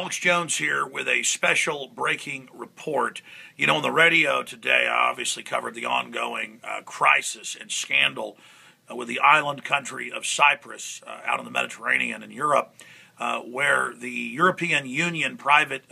Alex Jones here with a special breaking report. You know, on the radio today, I obviously covered the ongoing crisis and scandal with the island country of Cyprus out in the Mediterranean in Europe, where the European Union private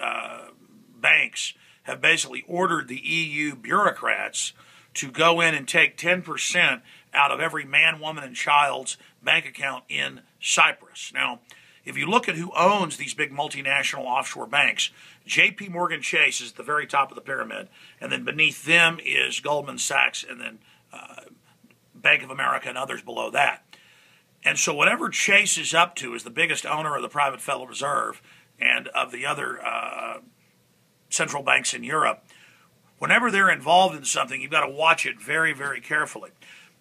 banks have basically ordered the EU bureaucrats to go in and take 10% out of every man, woman, and child's bank account in Cyprus. Now, if you look at who owns these big multinational offshore banks, J.P. Morgan Chase is at the very top of the pyramid, and then beneath them is Goldman Sachs, and then Bank of America and others below that. And so whatever Chase is up to is the biggest owner of the private Federal Reserve and of the other central banks in Europe. Whenever they're involved in something, you've got to watch it very, very carefully.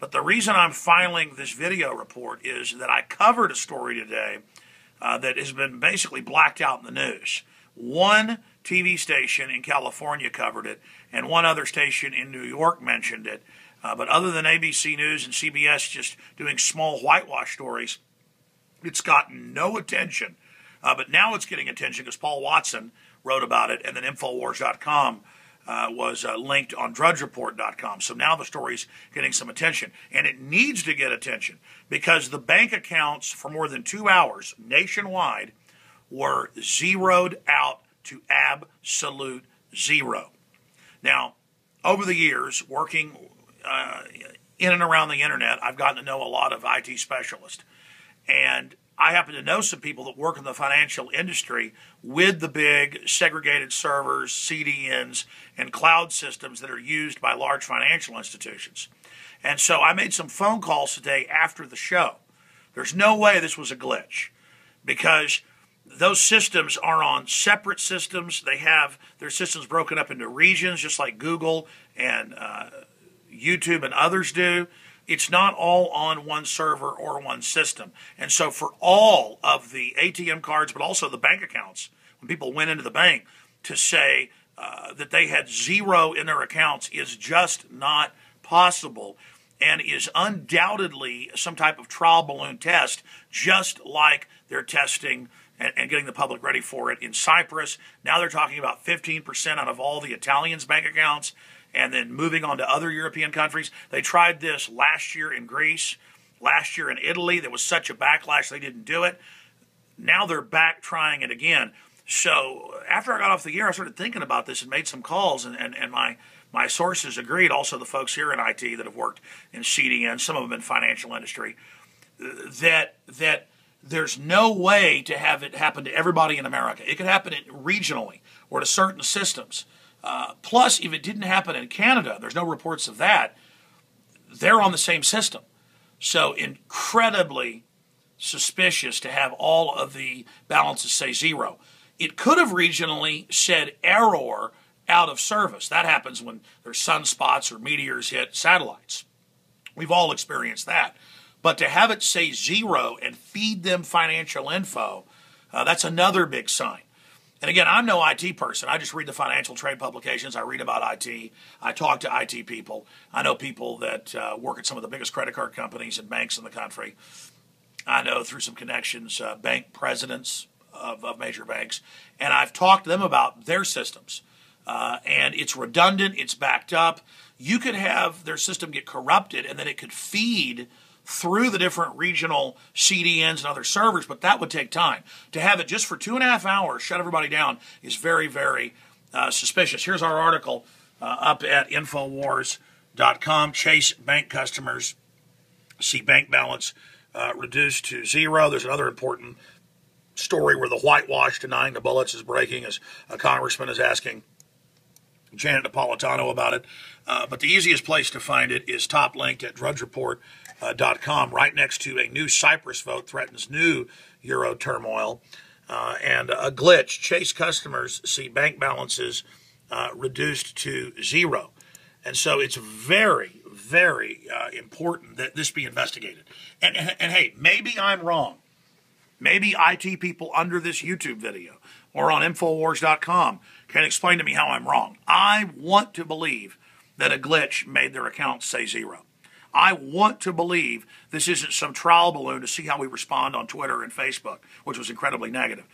But the reason I'm filing this video report is that I covered a story today that has been basically blacked out in the news. One TV station in California covered it, and one other station in New York mentioned it. But other than ABC News and CBS just doing small whitewash stories, it's gotten no attention. But now it's getting attention because Paul Watson wrote about it, and then Infowars.com was linked on DrudgeReport.com. So now the story's getting some attention. And it needs to get attention because the bank accounts for more than 2 hours nationwide were zeroed out to absolute zero. Now, over the years, working in and around the internet, I've gotten to know a lot of IT specialists. And I happen to know some people that work in the financial industry with the big segregated servers, CDNs, and cloud systems that are used by large financial institutions. And so I made some phone calls today after the show. There's no way this was a glitch because those systems are on separate systems. They have their systems broken up into regions, just like Google and YouTube and others do. It's not all on one server or one system. And so for all of the ATM cards, but also the bank accounts, when people went into the bank, to say that they had zero in their accounts is just not possible and is undoubtedly some type of trial balloon test, just like they're testing and getting the public ready for it in Cyprus. Now they're talking about 15% out of all the Italians' bank accounts, and then moving on to other European countries. They tried this last year in Greece, last year in Italy. There was such a backlash they didn't do it. Now they're back trying it again. So after I got off the air, I started thinking about this and made some calls, and my sources agreed, also the folks here in IT that have worked in CDN, some of them in financial industry, that there's no way to have it happen to everybody in America. It could happen regionally or to certain systems. Plus, if it didn't happen in Canada, there's no reports of that, they're on the same system. So incredibly suspicious to have all of the balances say zero. It could have regionally said error out of service. That happens when there's sunspots or meteors hit satellites. We've all experienced that. But to have it say zero and feed them financial info, that's another big sign. And again, I'm no IT person. I just read the financial trade publications. I read about IT. I talk to IT people. I know people that work at some of the biggest credit card companies and banks in the country. I know through some connections bank presidents of major banks. And I've talked to them about their systems. And it's redundant. It's backed up. You could have their system get corrupted, and then it could feed through the different regional CDNs and other servers, but that would take time. To have it just for 2.5 hours, shut everybody down, is very, very suspicious. Here's our article up at Infowars.com. Chase bank customers see bank balance reduced to zero. There's another important story where the whitewash denying the bullets is breaking as a congressman is asking Janet Napolitano about it. But the easiest place to find it is top linked at DrudgeReport.com, right next to a new Cyprus vote threatens new Euro turmoil. And a glitch. Chase customers see bank balances reduced to zero. And so it's very, very important that this be investigated. And hey, maybe I'm wrong. Maybe IT people under this YouTube video or on Infowars.com can explain to me how I'm wrong. I want to believe that a glitch made their accounts say zero. I want to believe this isn't some trial balloon to see how we respond on Twitter and Facebook, which was incredibly negative.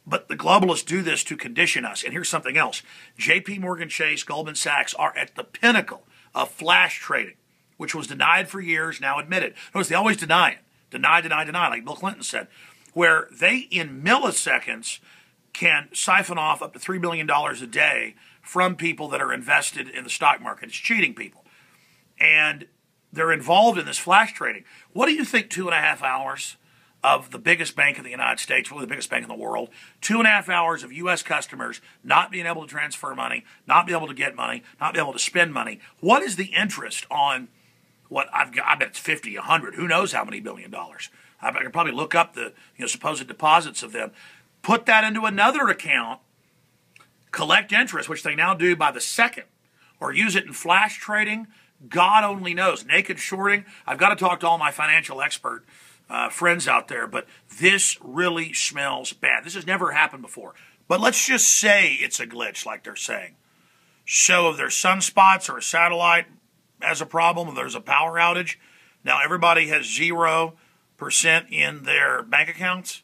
But the globalists do this to condition us. And here's something else. J.P. Morgan Chase, Goldman Sachs are at the pinnacle of flash trading, which was denied for years, now admitted. Notice they always deny it. Deny, like Bill Clinton said, where they, in milliseconds, can siphon off up to $3 billion a day from people that are invested in the stock market. It's cheating people. And they're involved in this flash trading. What do you think 2.5 hours of the biggest bank in the United States, really the biggest bank in the world, 2.5 hours of U.S. customers not being able to transfer money, not be able to get money, not be able to spend money? What is the interest on what I've got? I bet it's 50, 100, who knows how many $billion. I could probably look up the supposed deposits of them. Put that into another account, collect interest, which they now do by the second, or use it in flash trading. God only knows. Naked shorting. I've got to talk to all my financial expert friends out there, but this really smells bad. This has never happened before. But let's just say it's a glitch, like they're saying. So if there's sunspots or a satellite has a problem, if there's a power outage, now everybody has 0% in their bank accounts.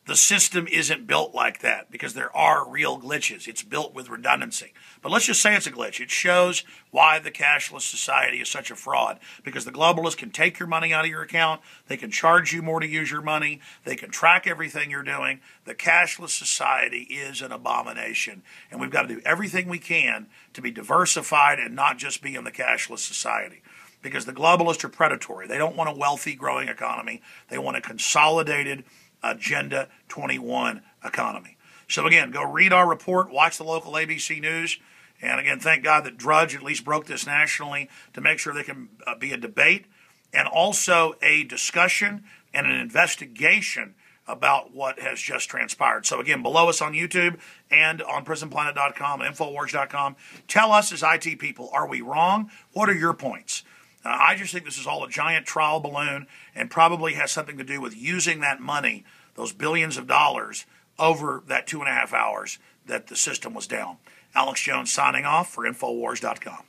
The system isn't built like that because there are real glitches. It's built with redundancy. But let's just say it's a glitch. It shows why the cashless society is such a fraud, because the globalists can take your money out of your account. They can charge you more to use your money. They can track everything you're doing. The cashless society is an abomination, and we've got to do everything we can to be diversified and not just be in the cashless society, because the globalists are predatory. They don't want a wealthy, growing economy. They want a consolidated Agenda 21 economy. So again, go read our report, watch the local ABC News, and again, thank God that Drudge at least broke this nationally to make sure there can be a debate and also a discussion and an investigation about what has just transpired. So again, below us on YouTube and on prisonplanet.com and Infowars.com, tell us as IT people, are we wrong? What are your points? I just think this is all a giant trial balloon and probably has something to do with using that money, those billions of dollars, over that 2.5 hours that the system was down. Alex Jones signing off for Infowars.com.